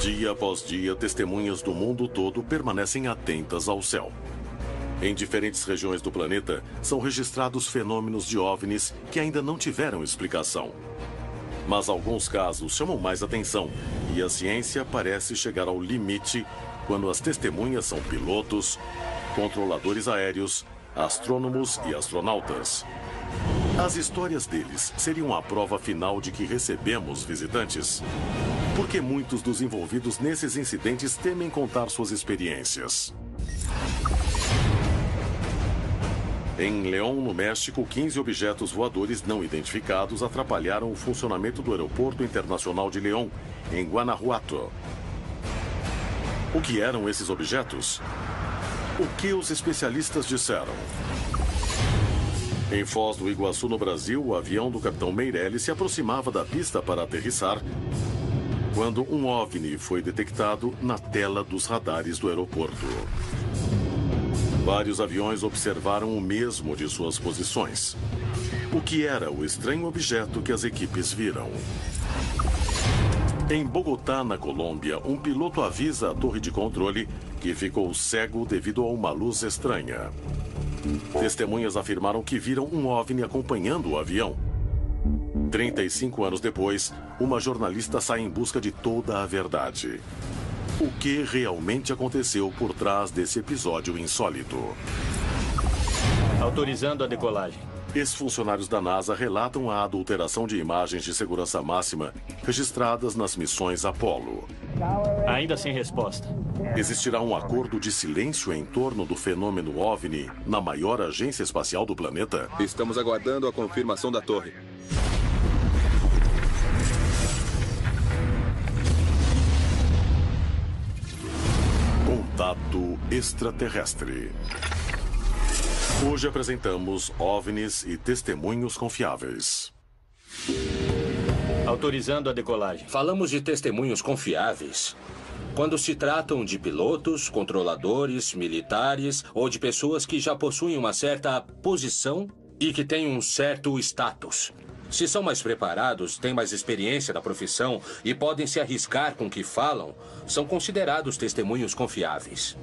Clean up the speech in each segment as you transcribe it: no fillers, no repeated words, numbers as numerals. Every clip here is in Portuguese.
Dia após dia, testemunhas do mundo todo permanecem atentas ao céu. Em diferentes regiões do planeta, são registrados fenômenos de OVNIs que ainda não tiveram explicação. Mas alguns casos chamam mais atenção e a ciência parece chegar ao limite quando as testemunhas são pilotos, controladores aéreos, astrônomos e astronautas. As histórias deles seriam a prova final de que recebemos visitantes? Porque muitos dos envolvidos nesses incidentes temem contar suas experiências. Em León, no México, 15 objetos voadores não identificados atrapalharam o funcionamento do Aeroporto Internacional de León, em Guanajuato. O que eram esses objetos? O que os especialistas disseram? Em Foz do Iguaçu, no Brasil, o avião do capitão Meirelles se aproximava da pista para aterrissar quando um OVNI foi detectado na tela dos radares do aeroporto. Vários aviões observaram o mesmo de suas posições. O que era o estranho objeto que as equipes viram? Em Bogotá, na Colômbia, um piloto avisa a torre de controle que ficou cego devido a uma luz estranha. Testemunhas afirmaram que viram um OVNI acompanhando o avião. 35 anos depois, uma jornalista sai em busca de toda a verdade. O que realmente aconteceu por trás desse episódio insólito? Autorizando a decolagem. Ex-funcionários da NASA relatam a adulteração de imagens de segurança máxima registradas nas missões Apollo. Ainda sem resposta. Existirá um acordo de silêncio em torno do fenômeno OVNI na maior agência espacial do planeta? Estamos aguardando a confirmação da torre. Contato extraterrestre. Hoje apresentamos OVNIs e testemunhos confiáveis. Autorizando a decolagem. Falamos de testemunhos confiáveis quando se tratam de pilotos, controladores, militares ou de pessoas que já possuem uma certa posição e que têm um certo status. Se são mais preparados, têm mais experiência na profissão e podem se arriscar com o que falam, são considerados testemunhos confiáveis.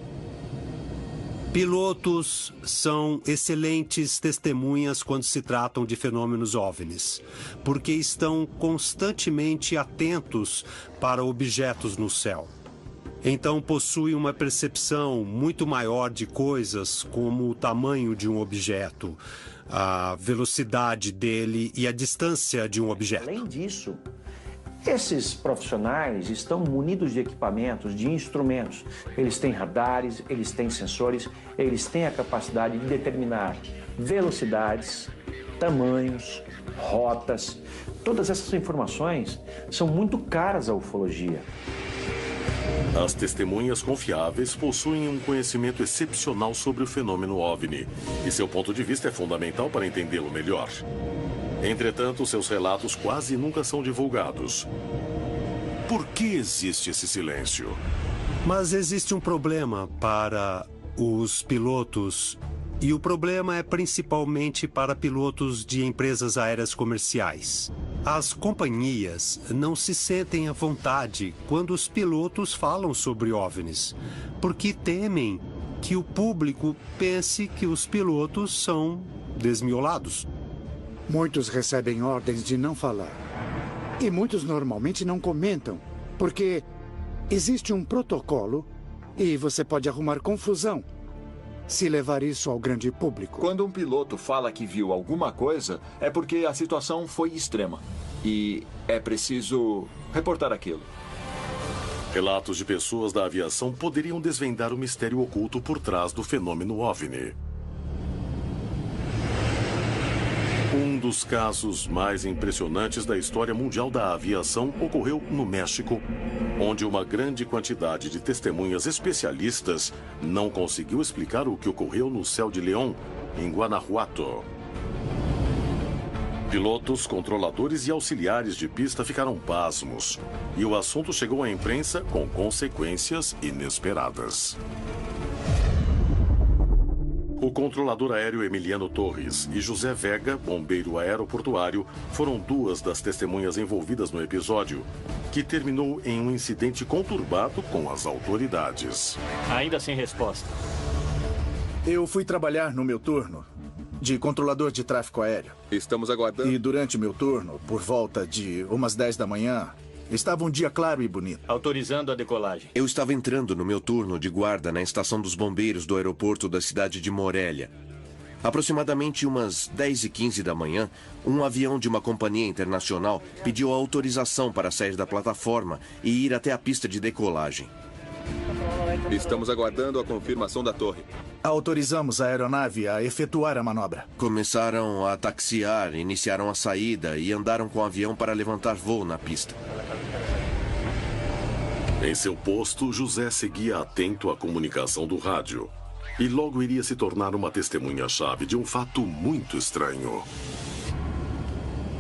Pilotos são excelentes testemunhas quando se tratam de fenômenos OVNIs, porque estão constantemente atentos para objetos no céu. Então possuem uma percepção muito maior de coisas, como o tamanho de um objeto, a velocidade dele e a distância de um objeto. Além disso, esses profissionais estão munidos de equipamentos, de instrumentos. Eles têm radares, eles têm sensores, eles têm a capacidade de determinar velocidades, tamanhos, rotas. Todas essas informações são muito caras à ufologia. As testemunhas confiáveis possuem um conhecimento excepcional sobre o fenômeno OVNI, e seu ponto de vista é fundamental para entendê-lo melhor. Entretanto, seus relatos quase nunca são divulgados. Por que existe esse silêncio? Mas existe um problema para os pilotos, e o problema é principalmente para pilotos de empresas aéreas comerciais. As companhias não se sentem à vontade quando os pilotos falam sobre OVNIs, porque temem que o público pense que os pilotos são desmiolados. Muitos recebem ordens de não falar. E muitos normalmente não comentam, porque existe um protocolo e você pode arrumar confusão se levar isso ao grande público. Quando um piloto fala que viu alguma coisa, é porque a situação foi extrema. E é preciso reportar aquilo. Relatos de pessoas da aviação poderiam desvendar o mistério oculto por trás do fenômeno OVNI. Um dos casos mais impressionantes da história mundial da aviação ocorreu no México, onde uma grande quantidade de testemunhas especialistas não conseguiu explicar o que ocorreu no céu de León, em Guanajuato. Pilotos, controladores e auxiliares de pista ficaram pasmos, e o assunto chegou à imprensa com consequências inesperadas. O controlador aéreo Emiliano Torres e José Vega, bombeiro aeroportuário, foram duas das testemunhas envolvidas no episódio, que terminou em um incidente conturbado com as autoridades. Ainda sem resposta. Eu fui trabalhar no meu turno de controlador de tráfego aéreo. Estamos aguardando. E durante meu turno, por volta de umas 10 da manhã, estava um dia claro e bonito. Autorizando a decolagem. Eu estava entrando no meu turno de guarda na estação dos bombeiros do aeroporto da cidade de Morelia. Aproximadamente umas 10h15 da manhã, um avião de uma companhia internacional pediu autorização para sair da plataforma e ir até a pista de decolagem. Estamos aguardando a confirmação da torre. Autorizamos a aeronave a efetuar a manobra. Começaram a taxiar, iniciaram a saída e andaram com o avião para levantar voo na pista. Em seu posto, José seguia atento à comunicação do rádio. E logo iria se tornar uma testemunha-chave de um fato muito estranho.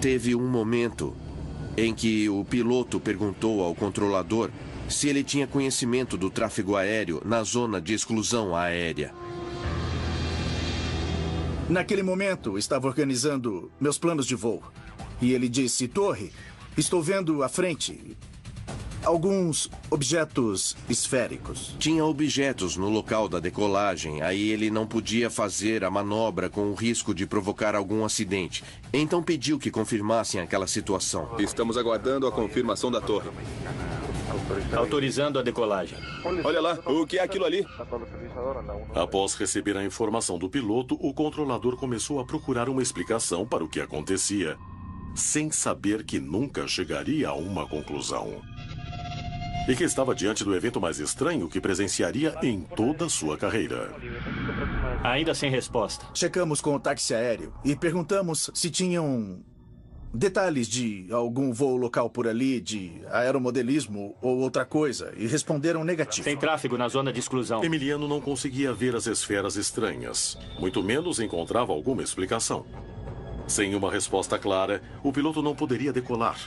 Teve um momento em que o piloto perguntou ao controlador se ele tinha conhecimento do tráfego aéreo na zona de exclusão aérea. Naquele momento, estava organizando meus planos de voo. E ele disse: Torre, estou vendo à frente alguns objetos esféricos. Tinha objetos no local da decolagem, aí ele não podia fazer a manobra com o risco de provocar algum acidente. Então pediu que confirmassem aquela situação. Estamos aguardando a confirmação da torre. Autorizando a decolagem. Olha lá, o que é aquilo ali? Após receber a informação do piloto, o controlador começou a procurar uma explicação para o que acontecia, sem saber que nunca chegaria a uma conclusão. E que estava diante do evento mais estranho que presenciaria em toda a sua carreira. Ainda sem resposta. Checamos com o táxi aéreo e perguntamos se tinham detalhes de algum voo local por ali, de aeromodelismo ou outra coisa, e responderam negativo. Tem tráfego na zona de exclusão. Emiliano não conseguia ver as esferas estranhas, muito menos encontrava alguma explicação. Sem uma resposta clara, o piloto não poderia decolar.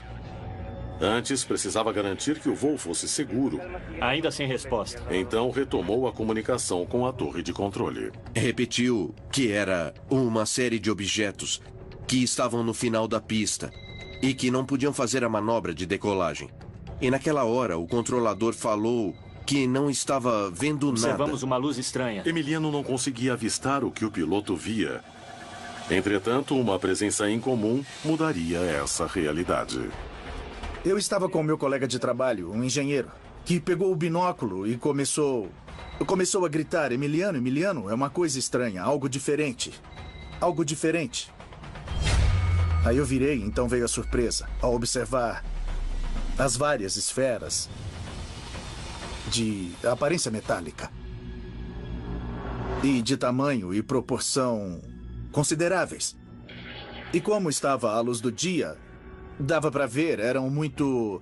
Antes, precisava garantir que o voo fosse seguro. Ainda sem resposta. Então, retomou a comunicação com a torre de controle. Repetiu que era uma série de objetos que estavam no final da pista e que não podiam fazer a manobra de decolagem. E naquela hora, o controlador falou que não estava vendo nada. Observamos uma luz estranha. Emiliano não conseguia avistar o que o piloto via. Entretanto, uma presença incomum mudaria essa realidade. Eu estava com meu colega de trabalho, um engenheiro, que pegou o binóculo e começou a gritar: Emiliano, Emiliano, é uma coisa estranha, algo diferente. Algo diferente. Aí eu virei, então veio a surpresa, ao observar as várias esferas de aparência metálica. E de tamanho e proporção consideráveis. E como estava à luz do dia, dava para ver, eram muito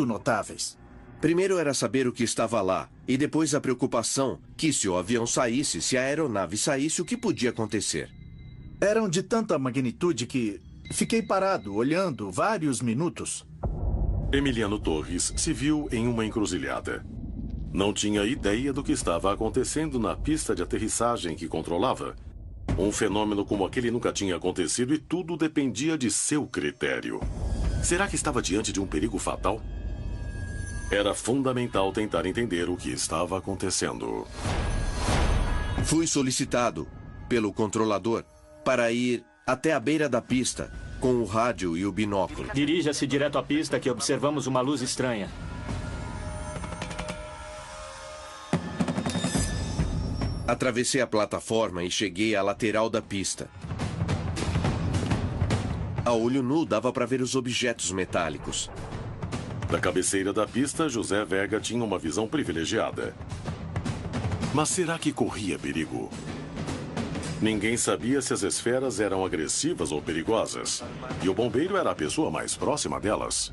notáveis. Primeiro era saber o que estava lá, e depois a preocupação que se o avião saísse, se a aeronave saísse, o que podia acontecer. Eram de tanta magnitude que fiquei parado, olhando vários minutos. Emiliano Torres se viu em uma encruzilhada. Não tinha ideia do que estava acontecendo na pista de aterrissagem que controlava. Um fenômeno como aquele nunca tinha acontecido e tudo dependia de seu critério. Será que estava diante de um perigo fatal? Era fundamental tentar entender o que estava acontecendo. Fui solicitado pelo controlador para ir até a beira da pista com o rádio e o binóculo. Dirija-se direto à pista que observamos uma luz estranha. Atravessei a plataforma e cheguei à lateral da pista. A olho nu dava para ver os objetos metálicos. Da cabeceira da pista, José Vega tinha uma visão privilegiada. Mas será que corria perigo? Ninguém sabia se as esferas eram agressivas ou perigosas. E o bombeiro era a pessoa mais próxima delas.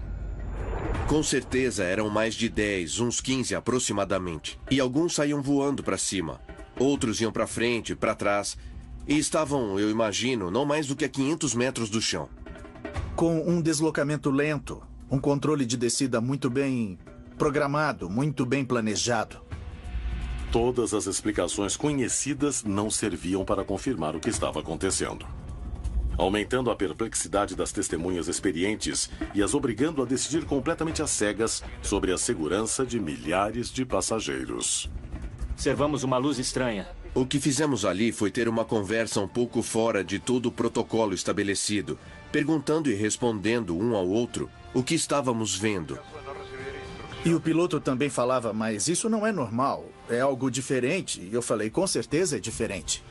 Com certeza eram mais de 10, uns 15 aproximadamente. E alguns saíam voando para cima. Outros iam para frente, para trás. E estavam, eu imagino, não mais do que a 500 metros do chão. Com um deslocamento lento, um controle de descida muito bem programado, muito bem planejado. Todas as explicações conhecidas não serviam para confirmar o que estava acontecendo. aumentando a perplexidade das testemunhas experientes e as obrigando a decidir completamente às cegas sobre a segurança de milhares de passageiros. Observamos uma luz estranha. O que fizemos ali foi ter uma conversa um pouco fora de todo o protocolo estabelecido, perguntando e respondendo um ao outro o que estávamos vendo. E o piloto também falava, mas isso não é normal, é algo diferente. E eu falei, com certeza é diferente.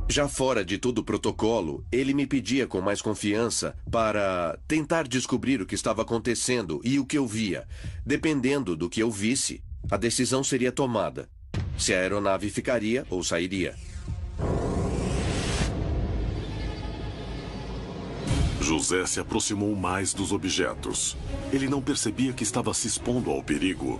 Já fora de todo o protocolo, ele me pedia com mais confiança para tentar descobrir o que estava acontecendo e o que eu via. Dependendo do que eu visse, a decisão seria tomada. Se a aeronave ficaria ou sairia. José se aproximou mais dos objetos. Ele não percebia que estava se expondo ao perigo.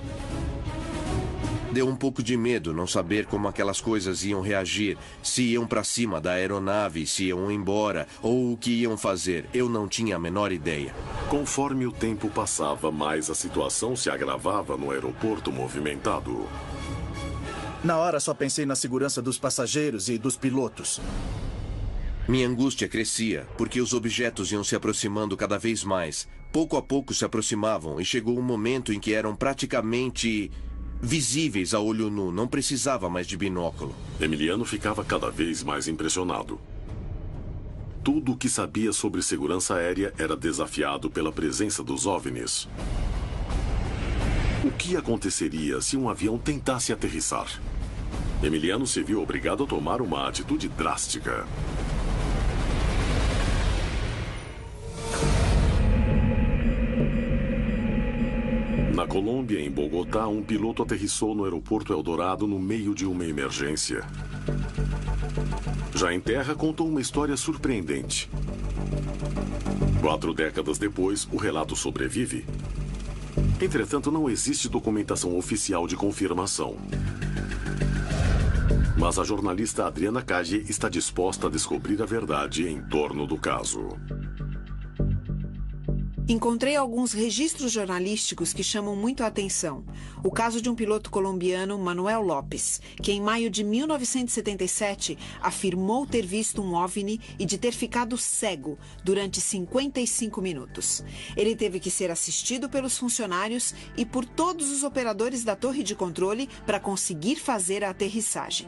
Deu um pouco de medo não saber como aquelas coisas iam reagir, se iam para cima da aeronave, se iam embora ou o que iam fazer. Eu não tinha a menor ideia. Conforme o tempo passava, mais a situação se agravava no aeroporto movimentado. Na hora só pensei na segurança dos passageiros e dos pilotos. Minha angústia crescia, porque os objetos iam se aproximando cada vez mais. Pouco a pouco se aproximavam e chegou um momento em que eram praticamente visíveis a olho nu. Não precisava mais de binóculo. Emiliano ficava cada vez mais impressionado. Tudo o que sabia sobre segurança aérea era desafiado pela presença dos OVNIs. O que aconteceria se um avião tentasse aterrissar? Emiliano se viu obrigado a tomar uma atitude drástica. Na Colômbia, em Bogotá, um piloto aterrissou no aeroporto Eldorado no meio de uma emergência. Já em terra, contou uma história surpreendente. 4 décadas depois, o relato sobrevive. Entretanto, não existe documentação oficial de confirmação. Mas a jornalista Adriana Cage está disposta a descobrir a verdade em torno do caso. Encontrei alguns registros jornalísticos que chamam muito a atenção. O caso de um piloto colombiano, Manuel Lopes, que em maio de 1977 afirmou ter visto um OVNI e de ter ficado cego durante 55 minutos. Ele teve que ser assistido pelos funcionários e por todos os operadores da torre de controle para conseguir fazer a aterrissagem.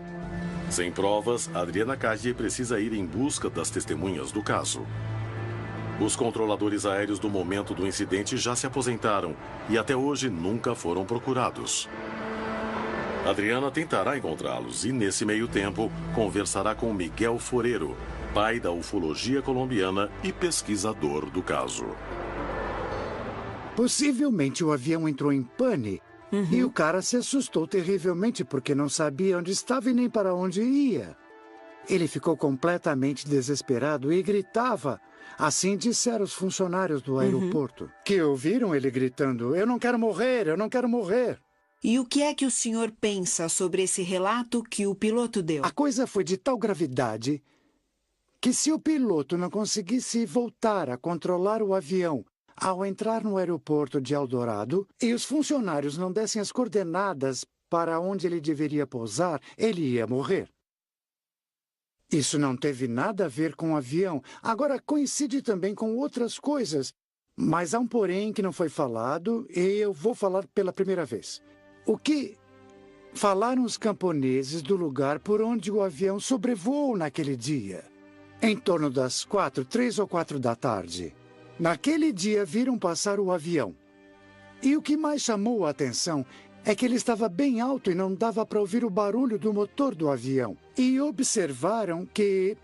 Sem provas, Adriana Cage precisa ir em busca das testemunhas do caso. Os controladores aéreos do momento do incidente já se aposentaram e até hoje nunca foram procurados. Adriana tentará encontrá-los e, nesse meio tempo, conversará com Miguel Forero, pai da ufologia colombiana e pesquisador do caso. Possivelmente o avião entrou em pane e o cara se assustou terrivelmente porque não sabia onde estava e nem para onde ia. Ele ficou completamente desesperado e gritava. Assim disseram os funcionários do aeroporto, que ouviram ele gritando, eu não quero morrer, eu não quero morrer. E o que é que o senhor pensa sobre esse relato que o piloto deu? A coisa foi de tal gravidade que se o piloto não conseguisse voltar a controlar o avião ao entrar no aeroporto de Eldorado e os funcionários não dessem as coordenadas para onde ele deveria pousar, ele ia morrer. Isso não teve nada a ver com o avião. Agora, coincide também com outras coisas. Mas há um porém que não foi falado e eu vou falar pela primeira vez. O que falaram os camponeses do lugar por onde o avião sobrevoou naquele dia? Em torno das 3 ou 4 da tarde. Naquele dia viram passar o avião. E o que mais chamou a atenção é que ele estava bem alto e não dava para ouvir o barulho do motor do avião. E observaram que,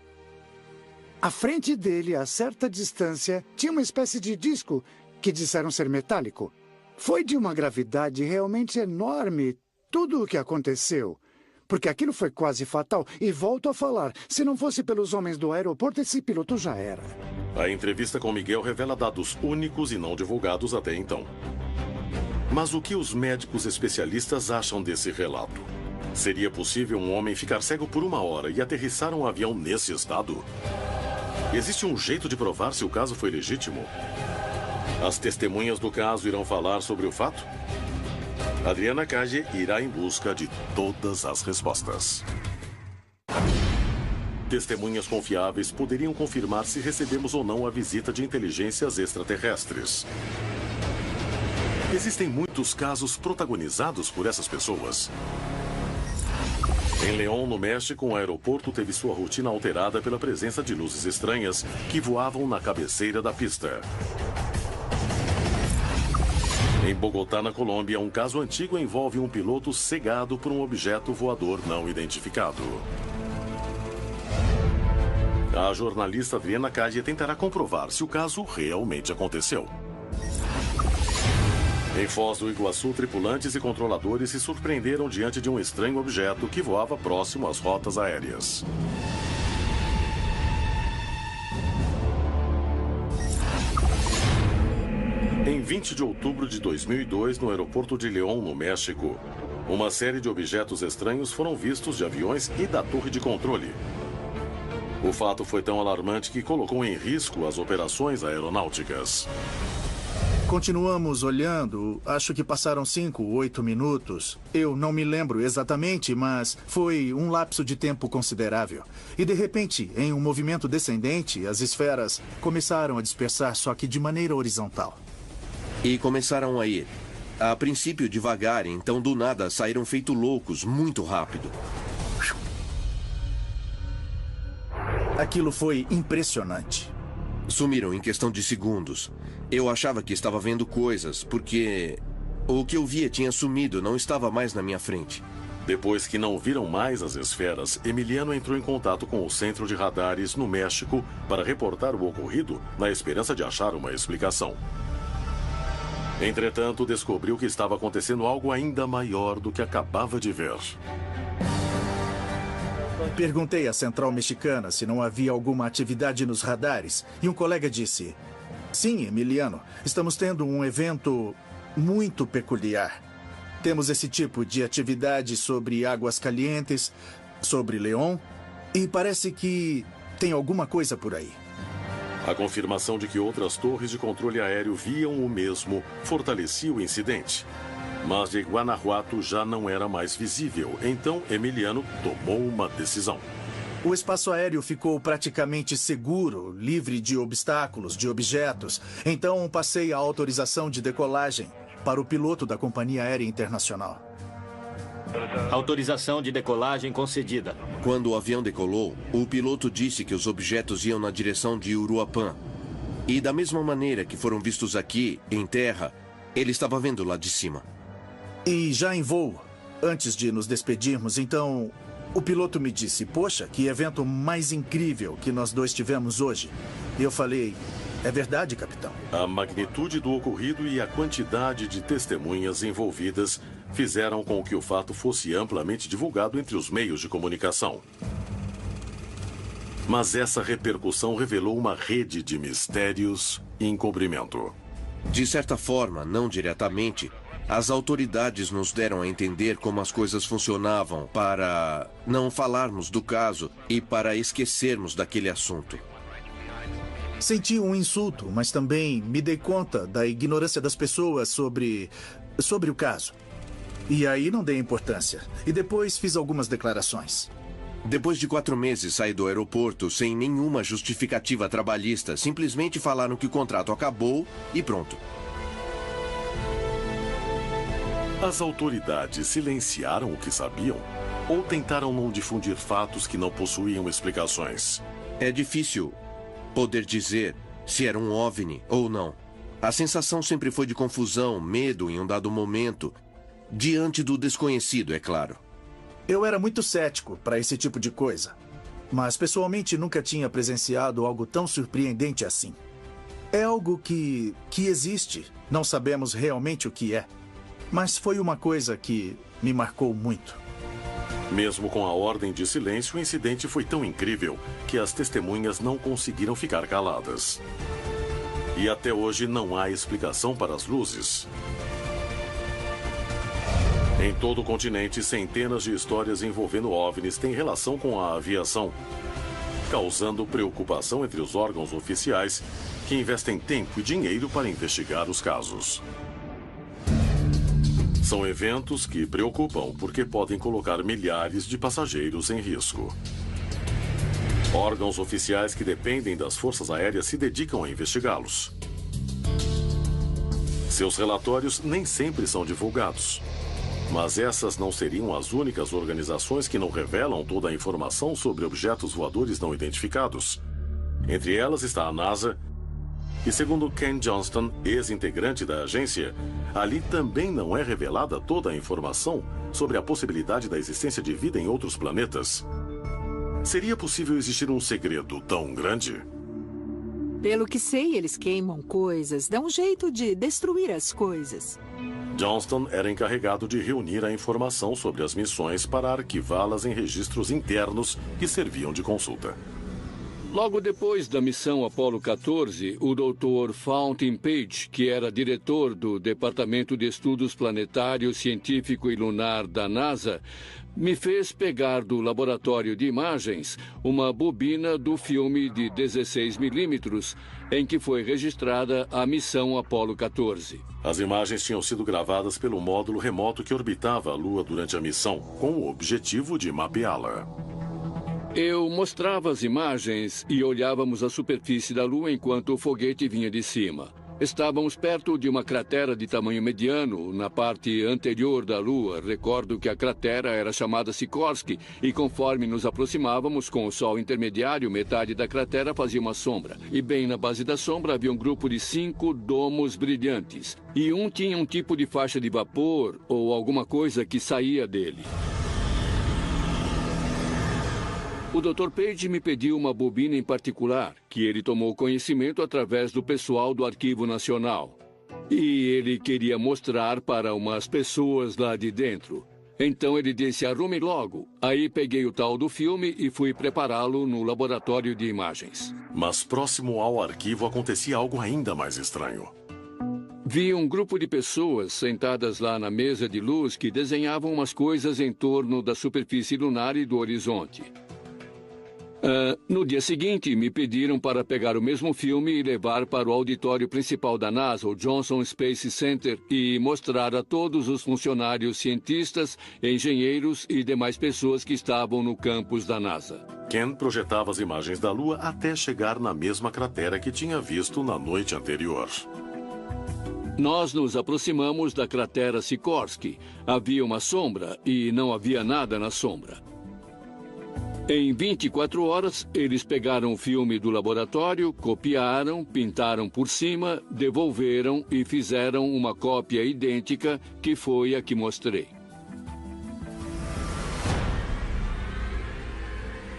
à frente dele, a certa distância, tinha uma espécie de disco que disseram ser metálico. Foi de uma gravidade realmente enorme tudo o que aconteceu, porque aquilo foi quase fatal. E volto a falar, se não fosse pelos homens do aeroporto, esse piloto já era. A entrevista com Miguel revela dados únicos e não divulgados até então. Mas o que os médicos especialistas acham desse relato? Seria possível um homem ficar cego por 1 hora e aterrissar um avião nesse estado? Existe um jeito de provar se o caso foi legítimo? As testemunhas do caso irão falar sobre o fato? Adriana Cage irá em busca de todas as respostas. Testemunhas confiáveis poderiam confirmar se recebemos ou não a visita de inteligências extraterrestres. Existem muitos casos protagonizados por essas pessoas. Em León, no México, um aeroporto teve sua rotina alterada pela presença de luzes estranhas que voavam na cabeceira da pista. Em Bogotá, na Colômbia, um caso antigo envolve um piloto cegado por um objeto voador não identificado. A jornalista Adriana Calle tentará comprovar se o caso realmente aconteceu. Em Foz do Iguaçu, tripulantes e controladores se surpreenderam diante de um estranho objeto que voava próximo às rotas aéreas. Em 20 de outubro de 2002, no aeroporto de León, no México, uma série de objetos estranhos foram vistos de aviões e da torre de controle. O fato foi tão alarmante que colocou em risco as operações aeronáuticas. Continuamos olhando, acho que passaram 5, 8 minutos. Eu não me lembro exatamente, mas foi um lapso de tempo considerável. E de repente, em um movimento descendente, as esferas começaram a dispersar, só que de maneira horizontal. E começaram a ir. A princípio devagar, então do nada saíram feito loucos, muito rápido. Aquilo foi impressionante. Sumiram em questão de segundos. Eu achava que estava vendo coisas, porque o que eu via tinha sumido, não estava mais na minha frente. Depois que não viram mais as esferas, Emiliano entrou em contato com o Centro de Radares no México para reportar o ocorrido, na esperança de achar uma explicação. Entretanto, descobriu que estava acontecendo algo ainda maior do que acabava de ver. Perguntei à central mexicana se não havia alguma atividade nos radares, e um colega disse: sim, Emiliano, estamos tendo um evento muito peculiar. Temos esse tipo de atividade sobre Águas Calientes, sobre León, e parece que tem alguma coisa por aí. A confirmação de que outras torres de controle aéreo viam o mesmo fortalecia o incidente. Mas de Guanajuato já não era mais visível, então Emiliano tomou uma decisão. O espaço aéreo ficou praticamente seguro, livre de obstáculos, de objetos. Então passei a autorização de decolagem para o piloto da Companhia Aérea Internacional. Autorização de decolagem concedida. Quando o avião decolou, o piloto disse que os objetos iam na direção de Uruapã. E da mesma maneira que foram vistos aqui, em terra, ele estava vendo lá de cima. E já em voo, antes de nos despedirmos, então, o piloto me disse: poxa, que evento mais incrível que nós dois tivemos hoje. E eu falei: é verdade, capitão. A magnitude do ocorrido e a quantidade de testemunhas envolvidas fizeram com que o fato fosse amplamente divulgado entre os meios de comunicação. Mas essa repercussão revelou uma rede de mistérios e encobrimento. De certa forma, não diretamente, as autoridades nos deram a entender como as coisas funcionavam para não falarmos do caso e para esquecermos daquele assunto. Senti um insulto, mas também me dei conta da ignorância das pessoas sobre o caso. E aí não dei importância. E depois fiz algumas declarações. Depois de 4 meses saí do aeroporto sem nenhuma justificativa trabalhista. Simplesmente falaram que o contrato acabou e pronto. As autoridades silenciaram o que sabiam? Ou tentaram não difundir fatos que não possuíam explicações? É difícil poder dizer se era um OVNI ou não. A sensação sempre foi de confusão, medo em um dado momento, diante do desconhecido, é claro. Eu era muito cético para esse tipo de coisa, mas pessoalmente nunca tinha presenciado algo tão surpreendente assim. É algo que existe, não sabemos realmente o que é, mas foi uma coisa que me marcou muito. Mesmo com a ordem de silêncio, o incidente foi tão incrível que as testemunhas não conseguiram ficar caladas. E até hoje não há explicação para as luzes. Em todo o continente, centenas de histórias envolvendo OVNIs têm relação com a aviação, causando preocupação entre os órgãos oficiais que investem tempo e dinheiro para investigar os casos. São eventos que preocupam porque podem colocar milhares de passageiros em risco. Órgãos oficiais que dependem das forças aéreas se dedicam a investigá-los. Seus relatórios nem sempre são divulgados. Mas essas não seriam as únicas organizações que não revelam toda a informação sobre objetos voadores não identificados. Entre elas está a NASA. E segundo Ken Johnston, ex-integrante da agência, ali também não é revelada toda a informação sobre a possibilidade da existência de vida em outros planetas. Seria possível existir um segredo tão grande? Pelo que sei, eles queimam coisas, dão um jeito de destruir as coisas. Johnston era encarregado de reunir a informação sobre as missões para arquivá-las em registros internos que serviam de consulta. Logo depois da missão Apollo 14, o Dr. Fountain Page, que era diretor do Departamento de Estudos Planetário, Científico e Lunar da NASA, me fez pegar do laboratório de imagens uma bobina do filme de 16 milímetros em que foi registrada a missão Apollo 14. As imagens tinham sido gravadas pelo módulo remoto que orbitava a Lua durante a missão, com o objetivo de mapeá-la. Eu mostrava as imagens e olhávamos a superfície da Lua enquanto o foguete vinha de cima. Estávamos perto de uma cratera de tamanho mediano, na parte anterior da Lua. Recordo que a cratera era chamada Sikorsky e conforme nos aproximávamos com o Sol intermediário, metade da cratera fazia uma sombra. E bem na base da sombra havia um grupo de 5 domos brilhantes. E um tinha um tipo de faixa de vapor ou alguma coisa que saía dele. O Dr. Page me pediu uma bobina em particular, que ele tomou conhecimento através do pessoal do Arquivo Nacional. E ele queria mostrar para umas pessoas lá de dentro. Então ele disse, arrume logo. Aí peguei o tal do filme e fui prepará-lo no laboratório de imagens. Mas próximo ao arquivo acontecia algo ainda mais estranho. Vi um grupo de pessoas sentadas lá na mesa de luz que desenhavam umas coisas em torno da superfície lunar e do horizonte. No dia seguinte, me pediram para pegar o mesmo filme e levar para o auditório principal da NASA, o Johnson Space Center, e mostrar a todos os funcionários, cientistas, engenheiros e demais pessoas que estavam no campus da NASA. Ken projetava as imagens da Lua até chegar na mesma cratera que tinha visto na noite anterior. Nós nos aproximamos da cratera Sikorsky. Havia uma sombra e não havia nada na sombra. Em 24 horas, eles pegaram o filme do laboratório, copiaram, pintaram por cima, devolveram e fizeram uma cópia idêntica, que foi a que mostrei.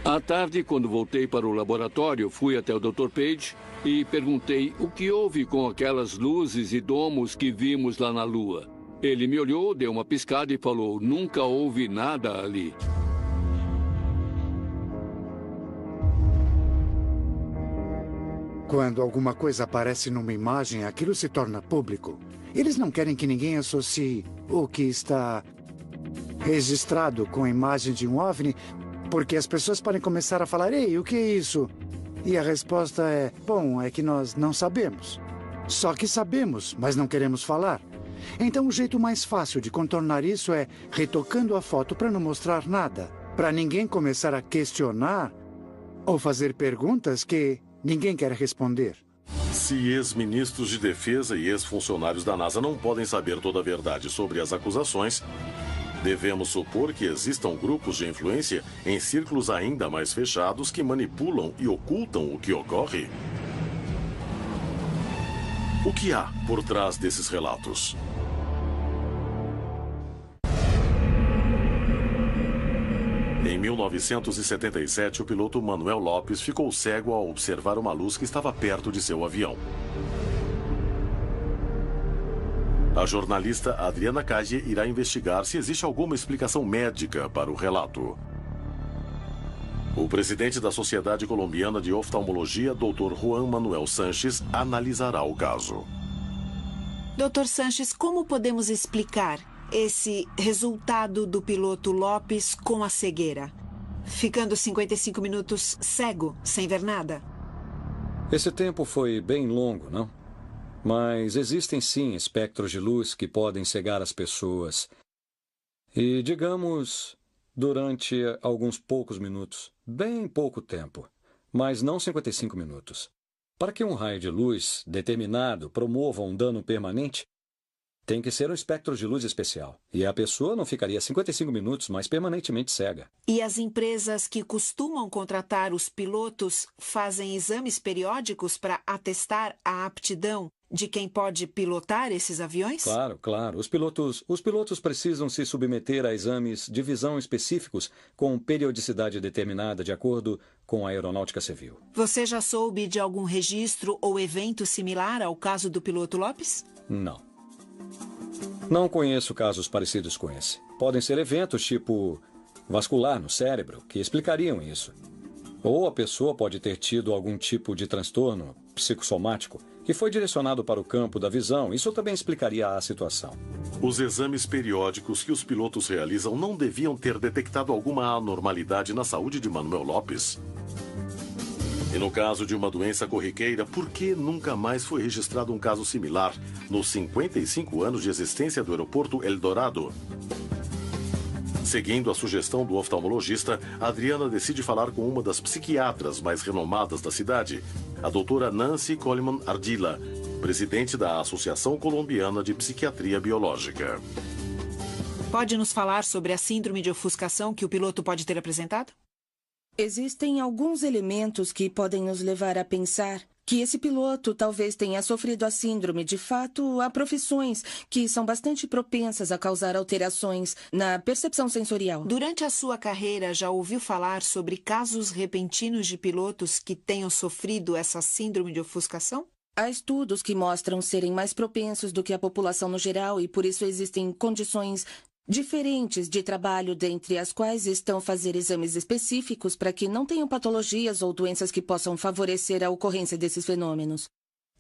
À tarde, quando voltei para o laboratório, fui até o Dr. Page e perguntei o que houve com aquelas luzes e domos que vimos lá na Lua. Ele me olhou, deu uma piscada e falou, nunca houve nada ali. Quando alguma coisa aparece numa imagem, aquilo se torna público. Eles não querem que ninguém associe o que está registrado com a imagem de um OVNI, porque as pessoas podem começar a falar, ei, o que é isso? E a resposta é, bom, é que nós não sabemos. Só que sabemos, mas não queremos falar. Então o jeito mais fácil de contornar isso é retocando a foto para não mostrar nada, para ninguém começar a questionar ou fazer perguntas que ninguém quer responder. Se ex-ministros de defesa e ex-funcionários da NASA não podem saber toda a verdade sobre as acusações, devemos supor que existam grupos de influência em círculos ainda mais fechados que manipulam e ocultam o que ocorre? O que há por trás desses relatos? Em 1977, o piloto Manuel Lopes ficou cego ao observar uma luz que estava perto de seu avião. A jornalista Adriana Caggi irá investigar se existe alguma explicação médica para o relato. O presidente da Sociedade Colombiana de Oftalmologia, Dr. Juan Manuel Sanches, analisará o caso. Dr. Sanches, como podemos explicar esse resultado do piloto Lopes com a cegueira? Ficando 55 minutos cego, sem ver nada? Esse tempo foi bem longo, não? Mas existem sim espectros de luz que podem cegar as pessoas. E, digamos, durante alguns poucos minutos, bem pouco tempo. mas não 55 minutos. Para que um raio de luz determinado promova um dano permanente, tem que ser um espectro de luz especial. E a pessoa não ficaria 55 minutos, mas permanentemente cega. E as empresas que costumam contratar os pilotos fazem exames periódicos para atestar a aptidão de quem pode pilotar esses aviões? Claro, claro. Os pilotos precisam se submeter a exames de visão específicos com periodicidade determinada de acordo com a aeronáutica civil. Você já soube de algum registro ou evento similar ao caso do piloto Lopes? Não. Não conheço casos parecidos com esse. Podem ser eventos tipo vascular no cérebro que explicariam isso. Ou a pessoa pode ter tido algum tipo de transtorno psicossomático que foi direcionado para o campo da visão. Isso também explicaria a situação. Os exames periódicos que os pilotos realizam não deviam ter detectado alguma anormalidade na saúde de Manuel Lopes. E no caso de uma doença corriqueira, por que nunca mais foi registrado um caso similar nos 55 anos de existência do aeroporto Eldorado? Seguindo a sugestão do oftalmologista, Adriana decide falar com uma das psiquiatras mais renomadas da cidade, a doutora Nancy Coleman Ardila, presidente da Associação Colombiana de Psiquiatria Biológica. Pode nos falar sobre a síndrome de ofuscação que o piloto pode ter apresentado? Existem alguns elementos que podem nos levar a pensar que esse piloto talvez tenha sofrido a síndrome. De fato, há profissões que são bastante propensas a causar alterações na percepção sensorial. Durante a sua carreira, já ouviu falar sobre casos repentinos de pilotos que tenham sofrido essa síndrome de ofuscação? Há estudos que mostram serem mais propensos do que a população no geral e, por isso, existem condições diferentes de trabalho, dentre as quais estão fazer exames específicos para que não tenham patologias ou doenças que possam favorecer a ocorrência desses fenômenos.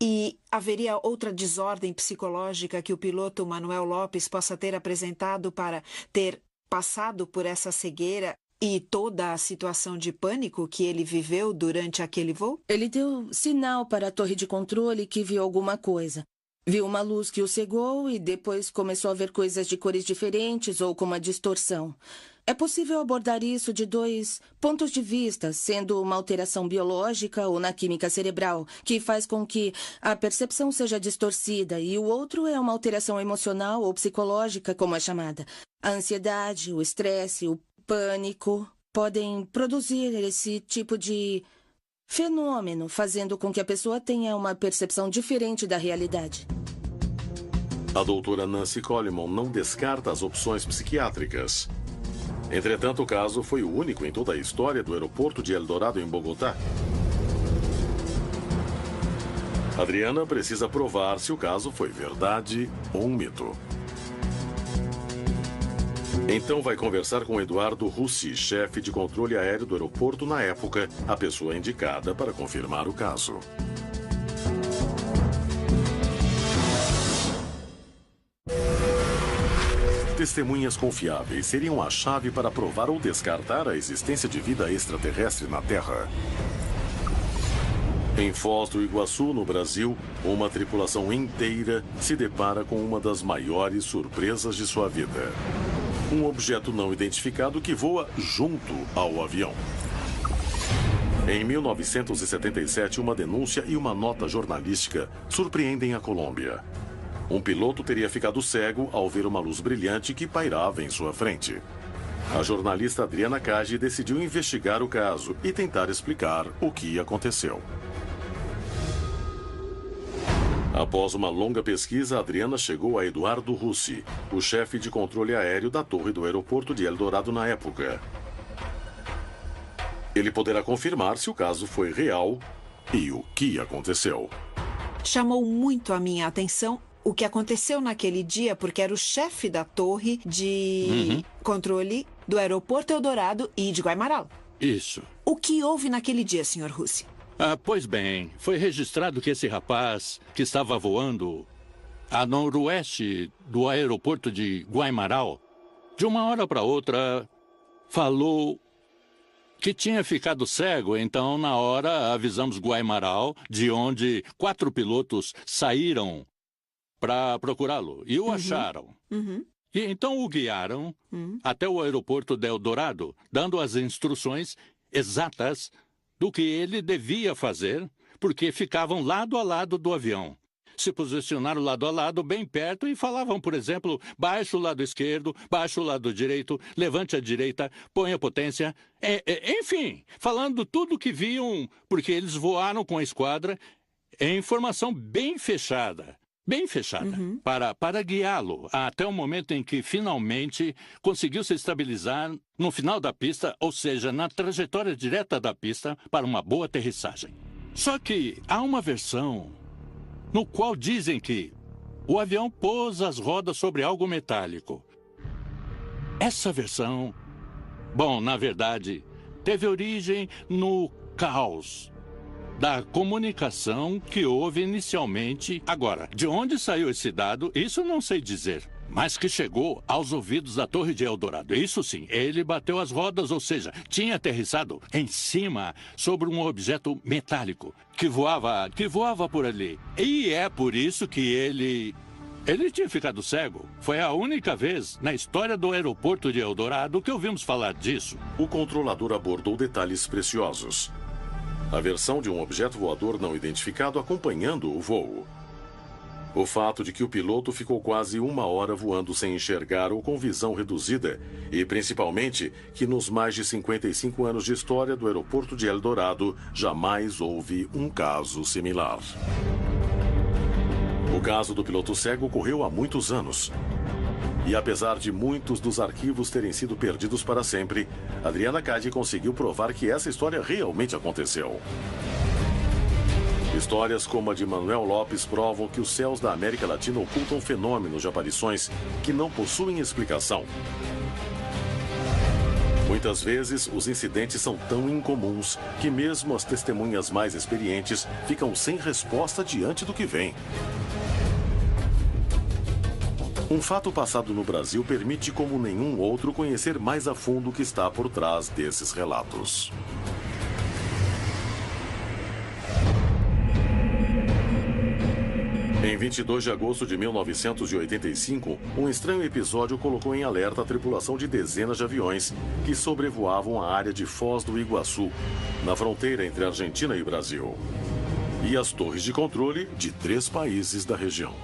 E haveria outra desordem psicológica que o piloto Manuel Lopes possa ter apresentado para ter passado por essa cegueira e toda a situação de pânico que ele viveu durante aquele voo? Ele deu sinal para a torre de controle que viu alguma coisa. Viu uma luz que o cegou e depois começou a ver coisas de cores diferentes ou com uma distorção. É possível abordar isso de 2 pontos de vista, sendo uma alteração biológica ou na química cerebral, que faz com que a percepção seja distorcida, e o outro é uma alteração emocional ou psicológica, como é chamada. A ansiedade, o estresse, o pânico podem produzir esse tipo de fenômeno, fazendo com que a pessoa tenha uma percepção diferente da realidade. A doutora Nancy Coleman não descarta as opções psiquiátricas. Entretanto, o caso foi o único em toda a história do aeroporto de Eldorado, em Bogotá. Adriana precisa provar se o caso foi verdade ou um mito. Então vai conversar com Eduardo Russi, chefe de controle aéreo do aeroporto na época, a pessoa indicada para confirmar o caso. Testemunhas confiáveis seriam a chave para provar ou descartar a existência de vida extraterrestre na Terra. Em Foz do Iguaçu, no Brasil, uma tripulação inteira se depara com uma das maiores surpresas de sua vida. Um objeto não identificado que voa junto ao avião. Em 1977, uma denúncia e uma nota jornalística surpreendem a Colômbia. Um piloto teria ficado cego ao ver uma luz brilhante que pairava em sua frente. A jornalista Adriana Cage decidiu investigar o caso e tentar explicar o que aconteceu. Após uma longa pesquisa, Adriana chegou a Eduardo Russi, o chefe de controle aéreo da torre do aeroporto de Eldorado na época. Ele poderá confirmar se o caso foi real e o que aconteceu. Chamou muito a minha atenção o que aconteceu naquele dia, porque era o chefe da torre de controle do aeroporto Eldorado e de Guaymaral. Isso. O que houve naquele dia, Sr. Russi? Pois bem, foi registrado que esse rapaz que estava voando a noroeste do aeroporto de Guaymaral, de uma hora para outra, falou que tinha ficado cego. Então, na hora, avisamos Guaymaral, de onde 4 pilotos saíram para procurá-lo e o acharam. E então o guiaram até o aeroporto de Eldorado, dando as instruções exatas do que ele devia fazer, porque ficavam lado a lado do avião. Se posicionaram lado a lado, bem perto, e falavam, por exemplo, baixe o lado esquerdo, baixe o lado direito, levante a direita, ponha potência. Enfim, falando tudo o que viam, porque eles voaram com a esquadra em formação bem fechada. Bem fechada, para guiá-lo até o momento em que, finalmente, conseguiu se estabilizar no final da pista, ou seja, na trajetória direta da pista, para uma boa aterrissagem. Só que há uma versão no qual dizem que o avião pôs as rodas sobre algo metálico. Essa versão, bom, na verdade, teve origem no caos da comunicação que houve inicialmente. Agora, de onde saiu esse dado, isso não sei dizer. Mas que chegou aos ouvidos da Torre de Eldorado. Isso sim, ele bateu as rodas, ou seja, tinha aterrissado em cima sobre um objeto metálico que voava por ali. E é por isso que ele tinha ficado cego. Foi a única vez na história do aeroporto de Eldorado que ouvimos falar disso. O controlador abordou detalhes preciosos. A versão de um objeto voador não identificado acompanhando o voo. O fato de que o piloto ficou quase 1 hora voando sem enxergar ou com visão reduzida. E, principalmente, que nos mais de 55 anos de história do aeroporto de Eldorado, jamais houve um caso similar. O caso do piloto cego ocorreu há muitos anos. E apesar de muitos dos arquivos terem sido perdidos para sempre, Adriana Cady conseguiu provar que essa história realmente aconteceu. Histórias como a de Manuel Lopes provam que os céus da América Latina ocultam fenômenos de aparições que não possuem explicação. Muitas vezes, os incidentes são tão incomuns que mesmo as testemunhas mais experientes ficam sem resposta diante do que vem. Um fato passado no Brasil permite, como nenhum outro, conhecer mais a fundo o que está por trás desses relatos. Em 22 de agosto de 1985, um estranho episódio colocou em alerta a tripulação de dezenas de aviões que sobrevoavam a área de Foz do Iguaçu, na fronteira entre Argentina e Brasil, e as torres de controle de 3 países da região.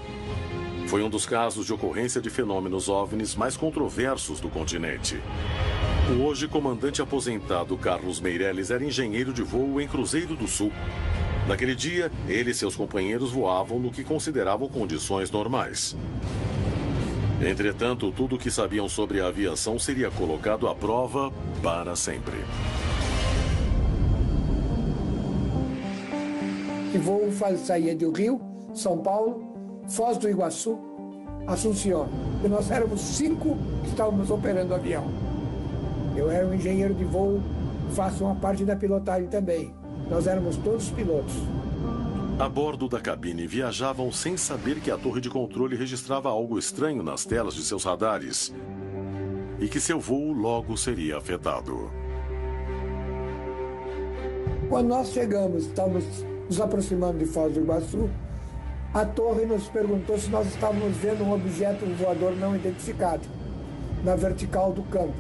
Foi um dos casos de ocorrência de fenômenos OVNIs mais controversos do continente. O hoje comandante aposentado Carlos Meirelles era engenheiro de voo em Cruzeiro do Sul. Naquele dia, ele e seus companheiros voavam no que consideravam condições normais. Entretanto, tudo o que sabiam sobre a aviação seria colocado à prova para sempre. O voo saía do Rio, São Paulo, Foz do Iguaçu, Assunção. E nós éramos 5 que estávamos operando o avião. Eu era um engenheiro de voo, faço uma parte da pilotagem também. Nós éramos todos pilotos. A bordo da cabine viajavam sem saber que a torre de controle registrava algo estranho nas telas de seus radares e que seu voo logo seria afetado. Quando nós chegamos, estávamos nos aproximando de Foz do Iguaçu, a torre nos perguntou se nós estávamos vendo um objeto voador não identificado na vertical do campo.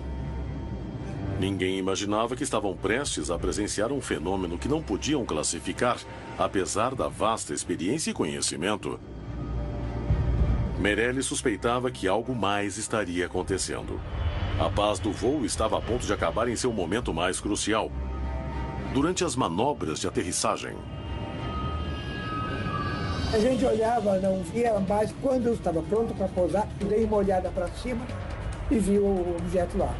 Ninguém imaginava que estavam prestes a presenciar um fenômeno que não podiam classificar, apesar da vasta experiência e conhecimento. Meirelles suspeitava que algo mais estaria acontecendo. A paz do voo estava a ponto de acabar em seu momento mais crucial, durante as manobras de aterrissagem. A gente olhava, não via, mas quando eu estava pronto para pousar, dei uma olhada para cima e vi o objeto lá.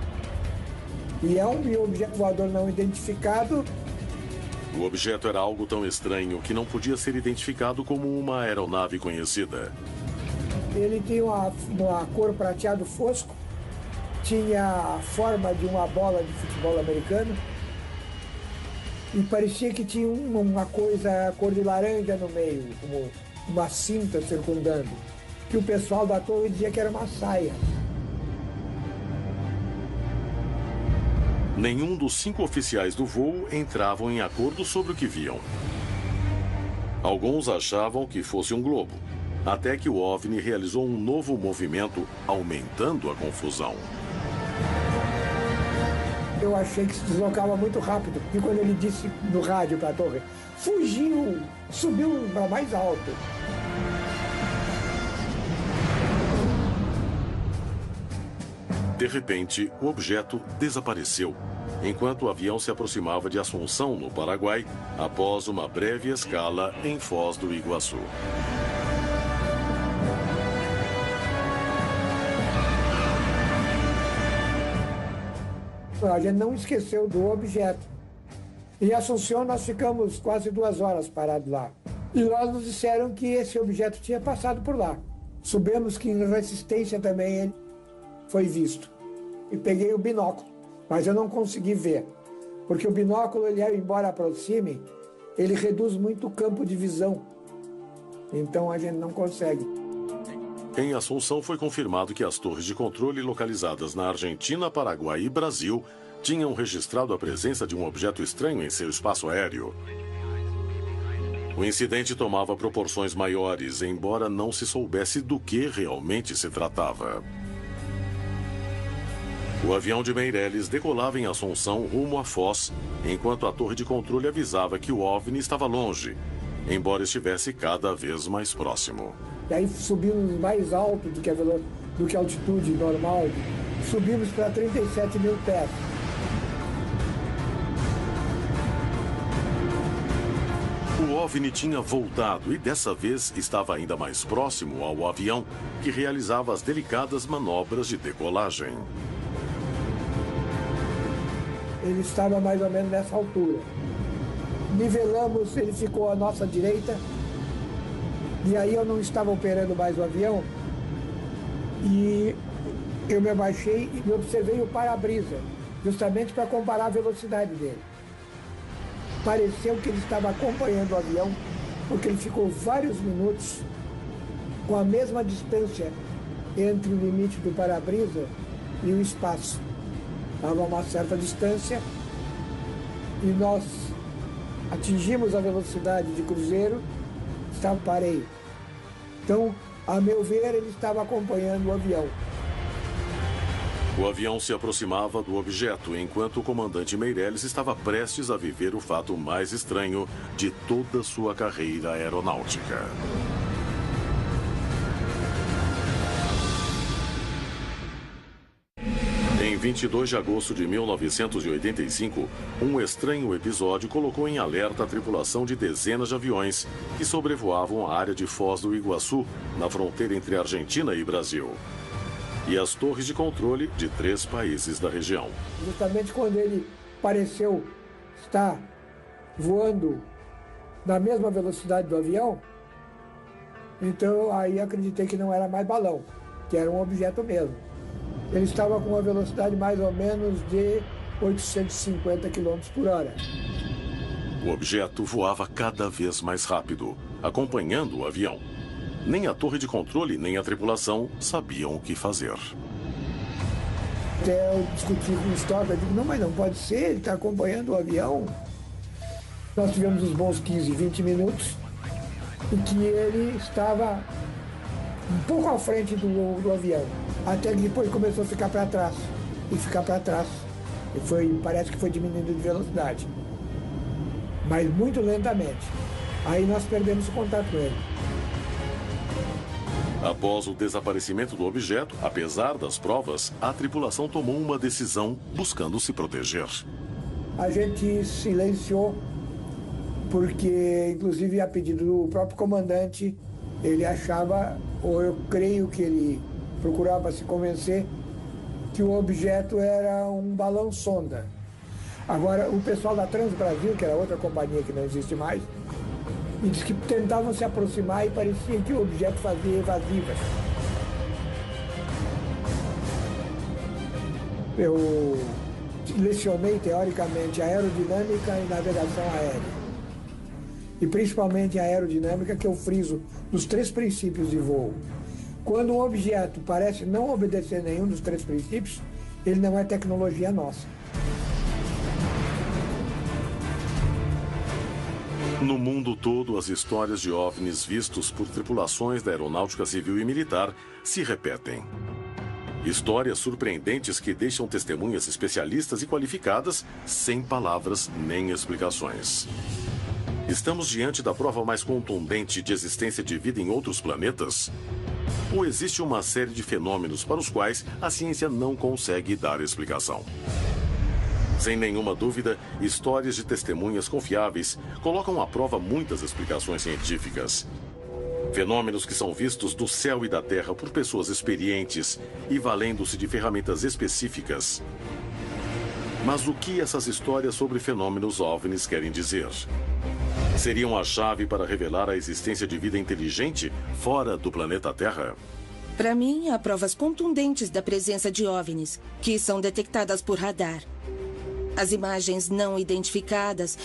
E é um objeto voador não identificado. O objeto era algo tão estranho que não podia ser identificado como uma aeronave conhecida. Ele tinha uma cor prateado fosco, tinha a forma de uma bola de futebol americano e parecia que tinha uma coisa cor de laranja no meio, como uma cinta circundando, que o pessoal da torre dizia que era uma saia. Nenhum dos 5 oficiais do voo entravam em acordo sobre o que viam. Alguns achavam que fosse um globo, até que o OVNI realizou um novo movimento, aumentando a confusão. Eu achei que se deslocava muito rápido. E quando ele disse no rádio para a torre, fugiu, subiu para mais alto. De repente, o objeto desapareceu, enquanto o avião se aproximava de Assunção, no Paraguai, após uma breve escala em Foz do Iguaçu. A gente não esqueceu do objeto. Em Assunção, nós ficamos quase 2 horas parados lá. E lá nos disseram que esse objeto tinha passado por lá. Soubemos que em Resistência também ele foi visto. E peguei o binóculo, mas eu não consegui ver. Porque o binóculo, ele, embora aproxime, ele reduz muito o campo de visão. Então a gente não consegue. Em Assunção foi confirmado que as torres de controle localizadas na Argentina, Paraguai e Brasil tinham registrado a presença de um objeto estranho em seu espaço aéreo. O incidente tomava proporções maiores, embora não se soubesse do que realmente se tratava. O avião de Meirelles decolava em Assunção rumo a Foz, enquanto a torre de controle avisava que o OVNI estava longe, embora estivesse cada vez mais próximo. E aí subimos mais alto do que a altitude normal, subimos para 37 mil pés. O OVNI tinha voltado e dessa vez estava ainda mais próximo ao avião, que realizava as delicadas manobras de decolagem. Ele estava mais ou menos nessa altura. Nivelamos, ele ficou à nossa direita. E aí eu não estava operando mais o avião. E eu me abaixei e observei o para-brisa, justamente para comparar a velocidade dele. Pareceu que ele estava acompanhando o avião, porque ele ficou vários minutos com a mesma distância entre o limite do para-brisa e o espaço. Estava a uma certa distância e nós atingimos a velocidade de cruzeiro, parei. Então, a meu ver, ele estava acompanhando o avião. O avião se aproximava do objeto, enquanto o comandante Meirelles estava prestes a viver o fato mais estranho de toda sua carreira aeronáutica. Em 22 de agosto de 1985, um estranho episódio colocou em alerta a tripulação de dezenas de aviões que sobrevoavam a área de Foz do Iguaçu, na fronteira entre Argentina e Brasil, e as torres de controle de 3 países da região. Justamente quando ele pareceu estar voando na mesma velocidade do avião, então aí acreditei que não era mais balão, que era um objeto mesmo. Ele estava com uma velocidade mais ou menos de 850 km por hora. O objeto voava cada vez mais rápido, acompanhando o avião. Nem a torre de controle, nem a tripulação sabiam o que fazer. Até eu discuti com o Stock, eu digo, não, mas não pode ser, ele está acompanhando o avião. Nós tivemos uns bons 15, 20 minutos, em que ele estava um pouco à frente do avião. Até que depois começou a ficar para trás, e ficar para trás. E parece que foi diminuindo de velocidade. Mas muito lentamente. Aí nós perdemos o contato com ele. Após o desaparecimento do objeto, apesar das provas, a tripulação tomou uma decisão buscando se proteger. A gente silenciou, porque, inclusive, a pedido do próprio comandante, ele achava, ou eu creio que ele procurava se convencer, que o objeto era um balão sonda. Agora, o pessoal da Transbrasil, que era outra companhia que não existe mais, e disse que tentavam se aproximar e parecia que o objeto fazia evasivas. Eu lecionei, teoricamente, aerodinâmica e navegação aérea. E principalmente a aerodinâmica, que eu friso dos 3 princípios de voo. Quando um objeto parece não obedecer nenhum dos 3 princípios, ele não é tecnologia nossa. No mundo todo, as histórias de OVNIs vistos por tripulações da aeronáutica civil e militar se repetem. Histórias surpreendentes que deixam testemunhas especialistas e qualificadas sem palavras nem explicações. Estamos diante da prova mais contundente de existência de vida em outros planetas? Ou existe uma série de fenômenos para os quais a ciência não consegue dar explicação? Sem nenhuma dúvida, histórias de testemunhas confiáveis colocam à prova muitas explicações científicas. Fenômenos que são vistos do céu e da terra por pessoas experientes e valendo-se de ferramentas específicas. Mas o que essas histórias sobre fenômenos OVNIs querem dizer? Seriam a chave para revelar a existência de vida inteligente fora do planeta Terra? Para mim, há provas contundentes da presença de OVNIs, que são detectadas por radar. As imagens não identificadas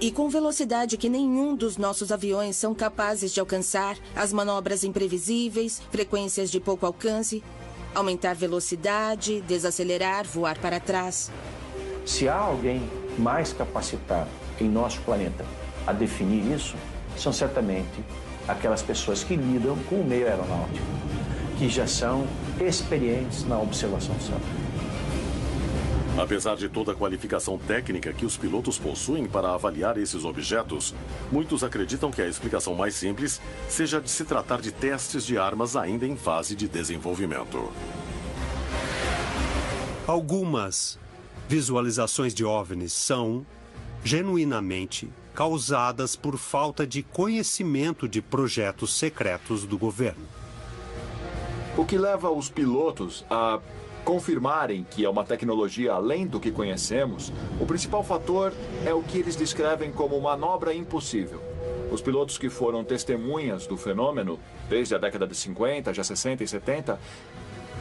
e com velocidade que nenhum dos nossos aviões são capazes de alcançar, as manobras imprevisíveis, frequências de pouco alcance, aumentar velocidade, desacelerar, voar para trás. Se há alguém mais capacitado em nosso planeta a definir isso, são certamente aquelas pessoas que lidam com o meio aeronáutico, que já são experientes na observação do céu. Apesar de toda a qualificação técnica que os pilotos possuem para avaliar esses objetos, muitos acreditam que a explicação mais simples seja de se tratar de testes de armas ainda em fase de desenvolvimento. Algumas visualizações de OVNIs são, genuinamente, causadas por falta de conhecimento de projetos secretos do governo. O que leva os pilotos a confirmarem que é uma tecnologia além do que conhecemos, o principal fator é o que eles descrevem como manobra impossível. Os pilotos que foram testemunhas do fenômeno, desde a década de 50, já 60 e 70,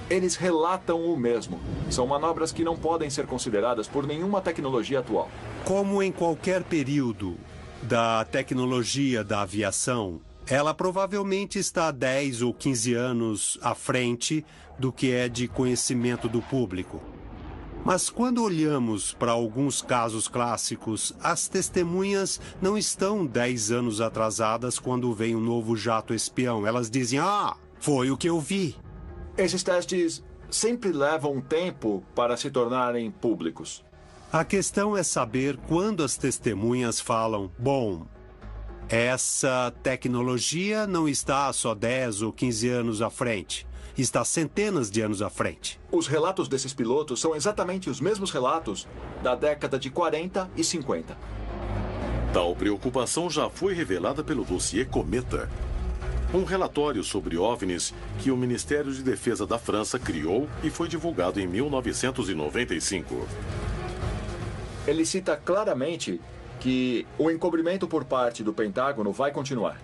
eles relatam o mesmo. São manobras que não podem ser consideradas por nenhuma tecnologia atual. Como em qualquer período da tecnologia da aviação, ela provavelmente está 10 ou 15 anos à frente do que é de conhecimento do público. Mas quando olhamos para alguns casos clássicos, as testemunhas não estão 10 anos atrasadas quando vem um novo jato espião. Elas dizem, foi o que eu vi. Esses testes sempre levam tempo para se tornarem públicos. A questão é saber quando as testemunhas falam, essa tecnologia não está só 10 ou 15 anos à frente. Está centenas de anos à frente. Os relatos desses pilotos são exatamente os mesmos relatos da década de 40 e 50. Tal preocupação já foi revelada pelo dossiê Cometa, um relatório sobre OVNIs que o Ministério de Defesa da França criou e foi divulgado em 1995. Ele cita claramente que o encobrimento por parte do Pentágono vai continuar.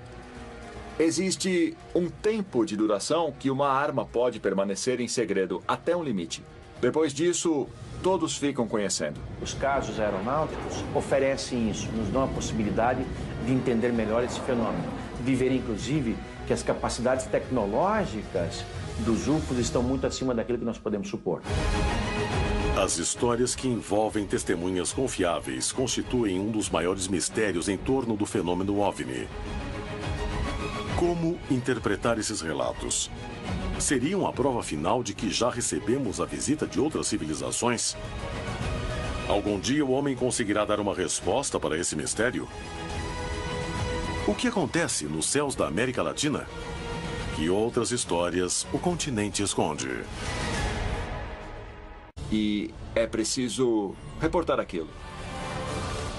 Existe um tempo de duração que uma arma pode permanecer em segredo até um limite. Depois disso, todos ficam conhecendo. Os casos aeronáuticos oferecem isso, nos dão a possibilidade de entender melhor esse fenômeno. De ver, inclusive, que as capacidades tecnológicas dos UFOs estão muito acima daquilo que nós podemos supor. As histórias que envolvem testemunhas confiáveis constituem um dos maiores mistérios em torno do fenômeno OVNI. Como interpretar esses relatos? Seriam a prova final de que já recebemos a visita de outras civilizações? Algum dia o homem conseguirá dar uma resposta para esse mistério? O que acontece nos céus da América Latina? Que outras histórias o continente esconde? E é preciso reportar aquilo.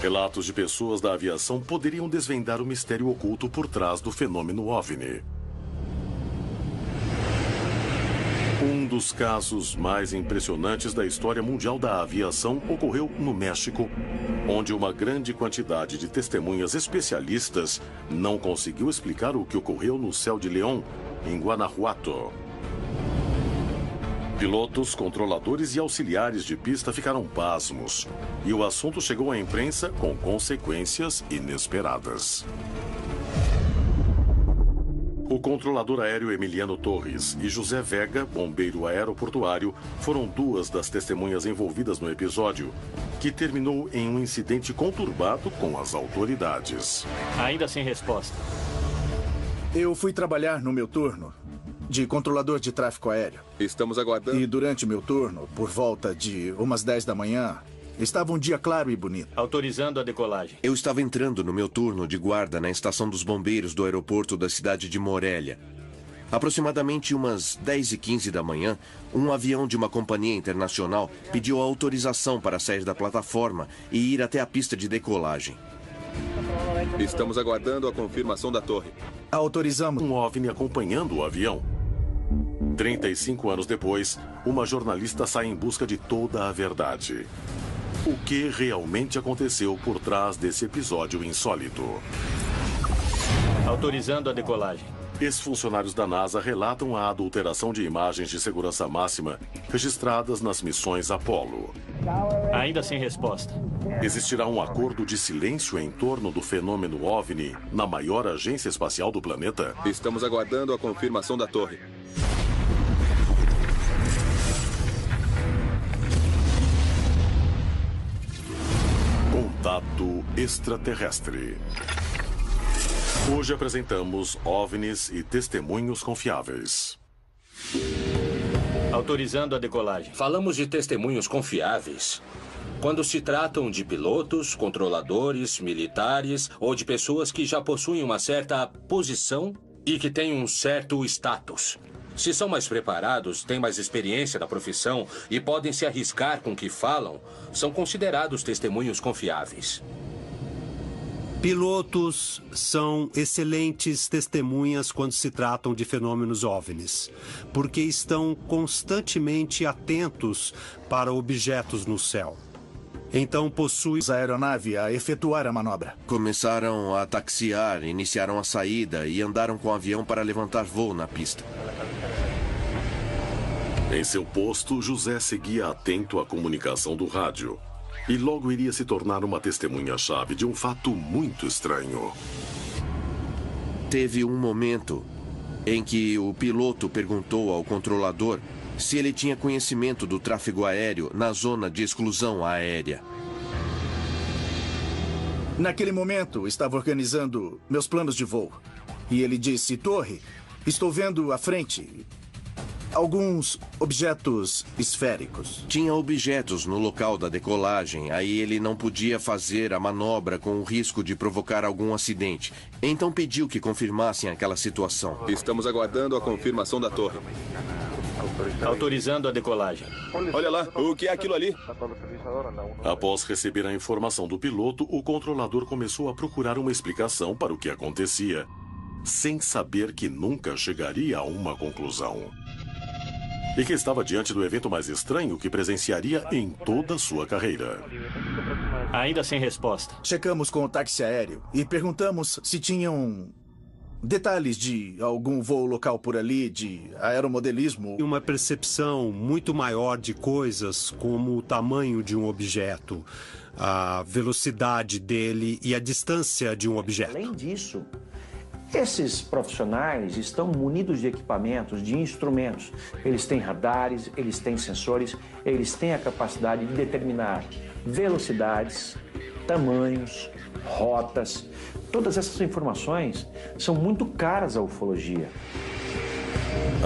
Relatos de pessoas da aviação poderiam desvendar o mistério oculto por trás do fenômeno OVNI. Um dos casos mais impressionantes da história mundial da aviação ocorreu no México, onde uma grande quantidade de testemunhas especialistas não conseguiu explicar o que ocorreu no céu de León, em Guanajuato. Pilotos, controladores e auxiliares de pista ficaram pasmos, e o assunto chegou à imprensa com consequências inesperadas. O controlador aéreo Emiliano Torres e José Vega, bombeiro aeroportuário, foram duas das testemunhas envolvidas no episódio, que terminou em um incidente conturbado com as autoridades. Ainda sem resposta. Eu fui trabalhar no meu turno de controlador de tráfego aéreo. Estamos aguardando. E durante meu turno, por volta de umas 10 da manhã, estava um dia claro e bonito. Autorizando a decolagem. Eu estava entrando no meu turno de guarda na estação dos bombeiros do aeroporto da cidade de Morelia. Aproximadamente umas 10h15 da manhã, um avião de uma companhia internacional pediu autorização para sair da plataforma e ir até a pista de decolagem. Estamos aguardando a confirmação da torre. Autorizamos. Um OVNI acompanhando o avião. 35 anos depois, uma jornalista sai em busca de toda a verdade. O que realmente aconteceu por trás desse episódio insólito? Autorizando a decolagem. Ex-funcionários da NASA relatam a adulteração de imagens de segurança máxima registradas nas missões Apollo. Ainda sem resposta. Existirá um acordo de silêncio em torno do fenômeno OVNI na maior agência espacial do planeta? Estamos aguardando a confirmação da torre. Contato extraterrestre. Hoje apresentamos OVNIs e testemunhos confiáveis. Autorizando a decolagem. Falamos de testemunhos confiáveis quando se tratam de pilotos, controladores, militares ou de pessoas que já possuem uma certa posição e que têm um certo status. Se são mais preparados, têm mais experiência da profissão e podem se arriscar com o que falam, são considerados testemunhos confiáveis. Pilotos são excelentes testemunhas quando se tratam de fenômenos OVNIs, porque estão constantemente atentos para objetos no céu. Então possuem a aeronave a efetuar a manobra. Começaram a taxiar, iniciaram a saída e andaram com o avião para levantar voo na pista. Em seu posto, José seguia atento à comunicação do rádio. E logo iria se tornar uma testemunha-chave de um fato muito estranho. Teve um momento em que o piloto perguntou ao controlador se ele tinha conhecimento do tráfego aéreo na zona de exclusão aérea. Naquele momento, estava organizando meus planos de voo. E ele disse: Torre, estou vendo à frente alguns objetos esféricos. Tinha objetos no local da decolagem, aí ele não podia fazer a manobra com o risco de provocar algum acidente. Então pediu que confirmassem aquela situação. Estamos aguardando a confirmação da torre. Autorizando a decolagem. Olha lá, o que é aquilo ali? Após receber a informação do piloto, o controlador começou a procurar uma explicação para o que acontecia, sem saber que nunca chegaria a uma conclusão. E que estava diante do evento mais estranho que presenciaria em toda a sua carreira. Ainda sem resposta. Checamos com o táxi aéreo e perguntamos se tinham detalhes de algum voo local por ali, de aeromodelismo. Uma percepção muito maior de coisas, como o tamanho de um objeto, a velocidade dele e a distância de um objeto. Além disso, esses profissionais estão munidos de equipamentos, de instrumentos. Eles têm radares, eles têm sensores, eles têm a capacidade de determinar velocidades, tamanhos, rotas. Todas essas informações são muito caras à ufologia.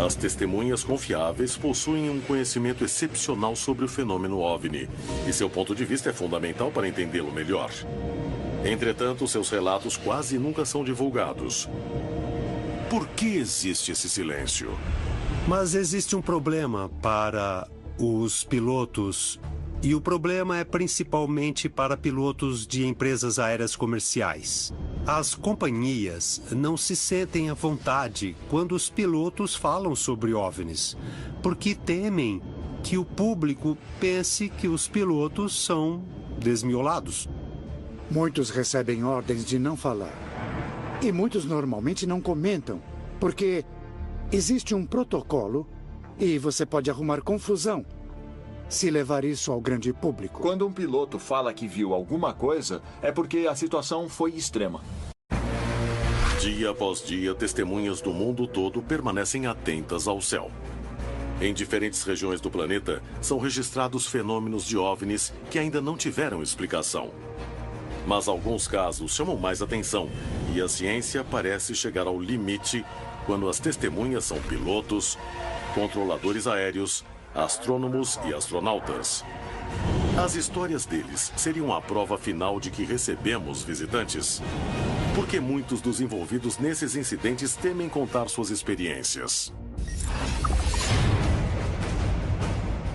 As testemunhas confiáveis possuem um conhecimento excepcional sobre o fenômeno OVNI, e seu ponto de vista é fundamental para entendê-lo melhor. Entretanto, seus relatos quase nunca são divulgados. Por que existe esse silêncio? Mas existe um problema para os pilotos, e o problema é principalmente para pilotos de empresas aéreas comerciais. As companhias não se sentem à vontade quando os pilotos falam sobre OVNIs, porque temem que o público pense que os pilotos são desmiolados. Muitos recebem ordens de não falar. E muitos normalmente não comentam, porque existe um protocolo e você pode arrumar confusão se levar isso ao grande público. Quando um piloto fala que viu alguma coisa, é porque a situação foi extrema. Dia após dia, testemunhas do mundo todo permanecem atentas ao céu. Em diferentes regiões do planeta, são registrados fenômenos de OVNIs que ainda não tiveram explicação. Mas alguns casos chamam mais atenção e a ciência parece chegar ao limite quando as testemunhas são pilotos, controladores aéreos, astrônomos e astronautas. As histórias deles seriam a prova final de que recebemos visitantes. Porque muitos dos envolvidos nesses incidentes temem contar suas experiências.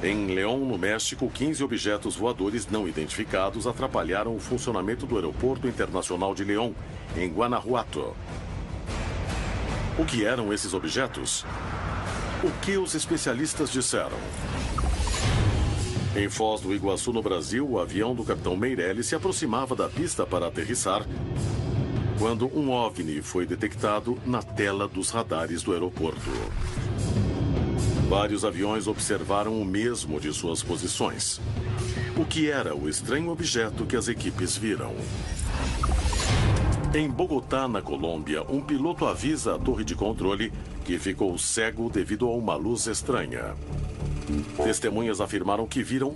Em León, no México, 15 objetos voadores não identificados atrapalharam o funcionamento do Aeroporto Internacional de León, em Guanajuato. O que eram esses objetos? O que os especialistas disseram? Em Foz do Iguaçu, no Brasil, o avião do capitão Meirelles se aproximava da pista para aterrissar quando um OVNI foi detectado na tela dos radares do aeroporto. Vários aviões observaram o mesmo de suas posições. O que era o estranho objeto que as equipes viram? Em Bogotá, na Colômbia, um piloto avisa a torre de controle que ficou cego devido a uma luz estranha. Testemunhas afirmaram que viram